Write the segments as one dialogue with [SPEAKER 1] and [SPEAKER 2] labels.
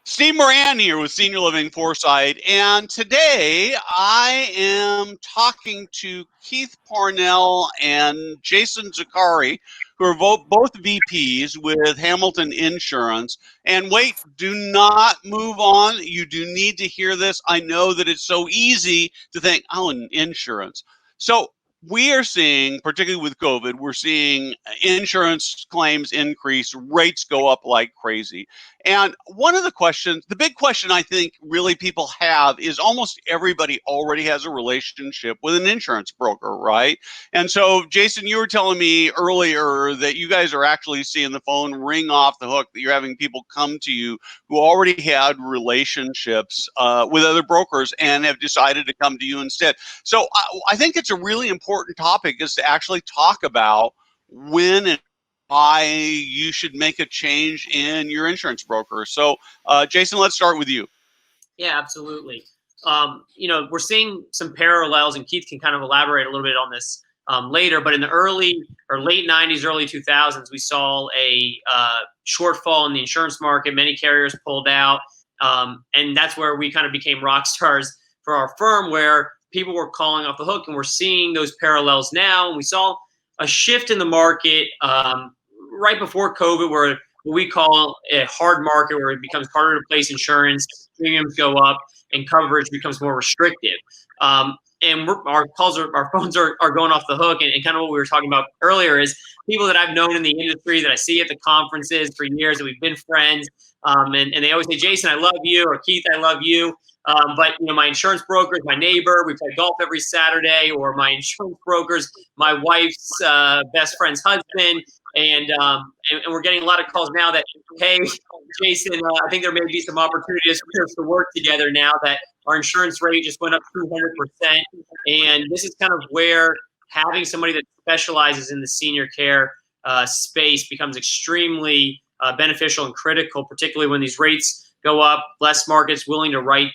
[SPEAKER 1] Steve Moran here with Senior Living Foresight, and today I am talking to Keith Parnell and Jason Zuccari, who are both VPs with Hamilton Insurance. And wait, do not move on. You do need to hear this. I know that it's so easy to think, oh, insurance. So we are seeing, particularly with COVID, we're seeing insurance claims increase, rates go up like crazy. And one of the questions, the big question I think really people have is almost everybody already has a relationship with an insurance broker, right? And so, Jason, you were telling me earlier that you guys are actually seeing the phone ring off the hook, that you're having people come to you who already had relationships with other brokers and have decided to come to you instead. So I think it's a really important topic is to actually talk about when and why you should make a change in your insurance broker. So, Jason, let's start with you.
[SPEAKER 2] Yeah, absolutely. We're seeing some parallels, and Keith can kind of elaborate a little bit on this later. But in the early or late 90s, early 2000s, we saw a shortfall in the insurance market. Many carriers pulled out, and that's where we kind of became rock stars for our firm, where people were calling off the hook, and we're seeing those parallels now. And we saw a shift in the market right before COVID, where what we call a hard market, where it becomes harder to place insurance, premiums go up, and coverage becomes more restrictive. And our phones are going off the hook. And kind of what we were talking about earlier is people that I've known in the industry that I see at the conferences for years, that we've been friends. And they always say, Jason, I love you, or Keith, I love you. But my insurance broker is my neighbor. We play golf every Saturday. Or my insurance broker's my wife's best friend's husband. And we're getting a lot of calls now that, hey, Jason, I think there may be some opportunities for us to work together now that our insurance rate just went up 200%. And this is kind of where having somebody that specializes in the senior care space becomes extremely beneficial and critical, particularly when these rates go up, less markets willing to write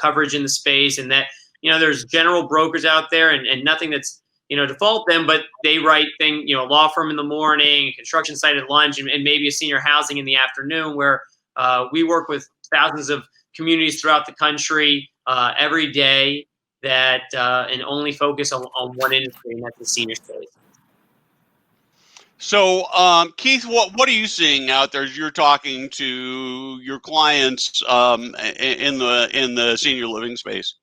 [SPEAKER 2] coverage in the space. And that, there's general brokers out there and nothing that's, to fault them, but they write a law firm in the morning, construction site at lunch, and maybe a senior housing in the afternoon, where we work with thousands of communities throughout the country every day that and only focus on one industry, and that's the senior space.
[SPEAKER 1] So, Keith, what are you seeing out there as you're talking to your clients in the senior living space?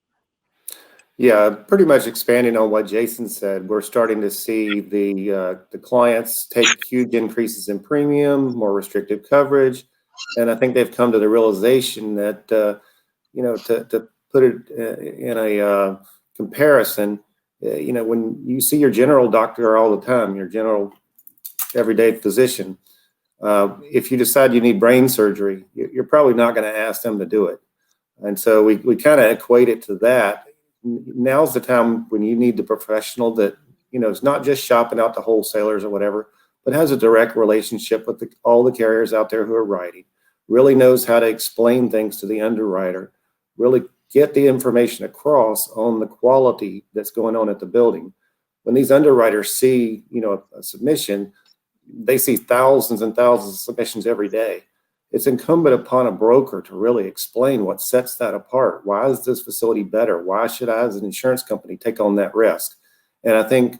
[SPEAKER 3] Yeah, pretty much expanding on what Jason said, we're starting to see the clients take huge increases in premium, more restrictive coverage, and I think they've come to the realization that to put it in a comparison, when you see your general doctor all the time, your general everyday physician, if you decide you need brain surgery, you're probably not going to ask them to do it, and so we kind of equate it to that. Now's the time when you need the professional that, is not just shopping out to wholesalers or whatever, but has a direct relationship with all the carriers out there who are writing, really knows how to explain things to the underwriter, really get the information across on the quality that's going on at the building. When these underwriters see, a submission, they see thousands and thousands of submissions every day. It's incumbent upon a broker to really explain what sets that apart. Why is this facility better? Why should I, as an insurance company, take on that risk? And I think,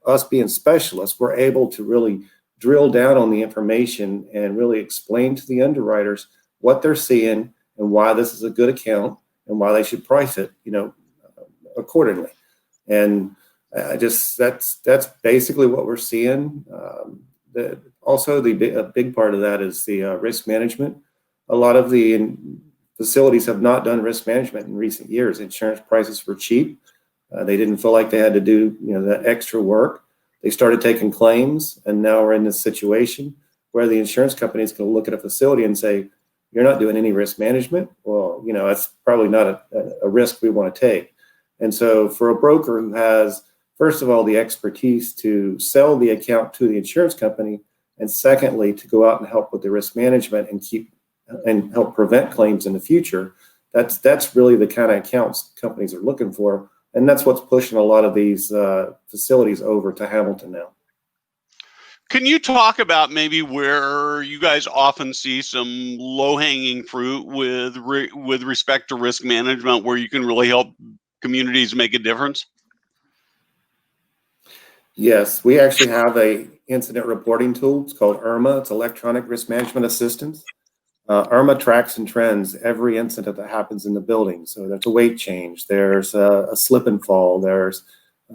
[SPEAKER 3] us being specialists, we're able to really drill down on the information and really explain to the underwriters what they're seeing and why this is a good account and why they should price it, accordingly. And that's basically what we're seeing. A big part of that is the risk management. A lot of the facilities have not done risk management in recent years. Insurance prices were cheap. They didn't feel like they had to do that extra work. They started taking claims, and now we're in this situation where the insurance company is going to look at a facility and say, "You're not doing any risk management." Well, that's probably not a risk we want to take. And so, for a broker who has, first of all, the expertise to sell the account to the insurance company, and secondly, to go out and help with the risk management and help prevent claims in the future, that's really the kind of accounts companies are looking for, and that's what's pushing a lot of these facilities over to Hamilton now.
[SPEAKER 1] Can you talk about maybe where you guys often see some low-hanging fruit with respect to risk management, where you can really help communities make a difference?
[SPEAKER 3] Yes, we actually have a incident reporting tool. It's called IRMA. It's Electronic Risk Management Assistance. IRMA tracks and trends every incident that happens in the building. So there's a weight change, there's a slip and fall, there's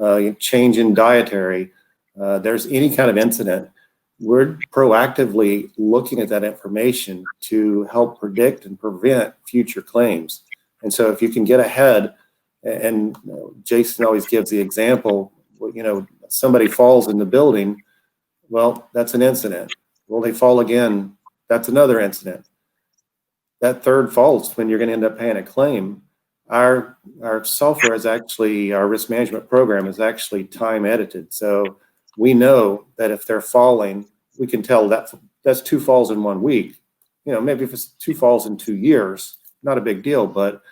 [SPEAKER 3] a change in dietary, there's any kind of incident. We're proactively looking at that information to help predict and prevent future claims. And so if you can get ahead, and Jason always gives the example, somebody falls in the building, well, that's an incident. Well, they fall again, that's another incident. That third fall is when you're going to end up paying a claim. Our software is actually, our risk management program is actually time edited. So we know that if they're falling, we can tell that's 2 falls in 1 week. Maybe if it's 2 falls in 2 years, not a big deal. But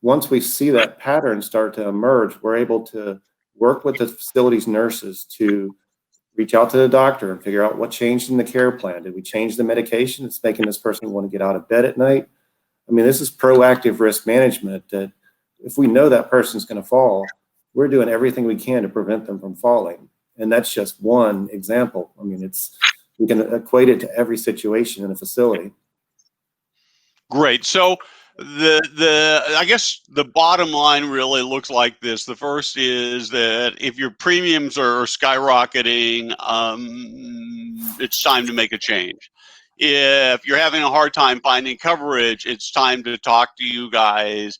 [SPEAKER 3] once we see that pattern start to emerge, we're able to work with the facility's nurses to reach out to the doctor and figure out what changed in the care plan. Did we change the medication that's making this person want to get out of bed at night? I mean, this is proactive risk management, that if we know that person's going to fall, we're doing everything we can to prevent them from falling. And that's just one example. I mean, we can equate it to every situation in a facility.
[SPEAKER 1] Great. So I guess the bottom line really looks like this. The first is that if your premiums are skyrocketing, it's time to make a change. If you're having a hard time finding coverage, it's time to talk to you guys.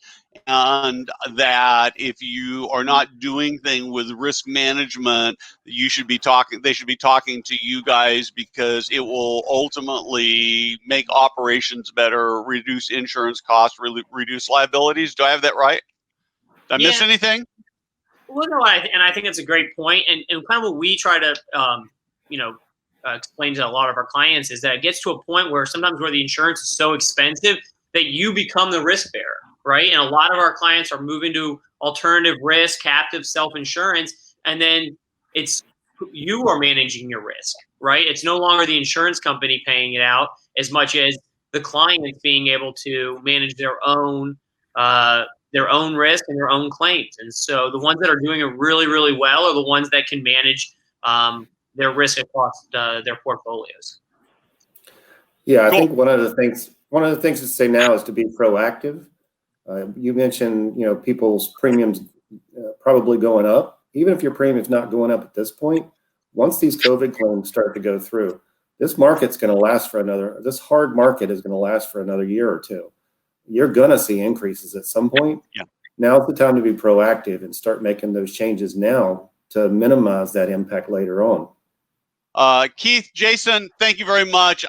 [SPEAKER 1] And that if you are not doing things with risk management, they should be talking to you guys, because it will ultimately make operations better, reduce insurance costs, reduce liabilities. Do I have that right? Did I miss anything?
[SPEAKER 2] Well, no, I think that's a great point. And kind of what we try to, explain to a lot of our clients is that it gets to a point where sometimes where the insurance is so expensive that you become the risk bearer, right? And a lot of our clients are moving to alternative risk, captive self-insurance, and then it's you are managing your risk, right? It's no longer the insurance company paying it out as much as the client is being able to manage their own risk and their own claims. And so the ones that are doing it really, really well are the ones that can manage their risk across their portfolios.
[SPEAKER 3] Yeah, I think one of the things to say now is to be proactive. You mentioned, people's premiums probably going up. Even if your premium's not going up at this point, once these COVID claims start to go through, this market's going to last this hard market is going to last for another year or two. You're going to see increases at some point.
[SPEAKER 1] Yeah.
[SPEAKER 3] Now's the time to be proactive and start making those changes now to minimize that impact later on.
[SPEAKER 1] Keith, Jason, thank you very much.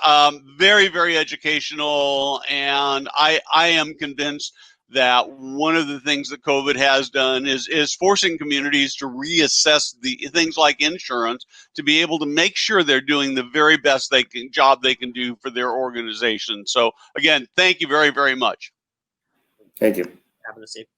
[SPEAKER 1] Very, very educational. And I am convinced that one of the things that COVID has done is forcing communities to reassess the things like insurance, to be able to make sure they're doing the very best job they can do for their organization. So again, thank you very, very much.
[SPEAKER 3] Thank you.
[SPEAKER 2] Have a safe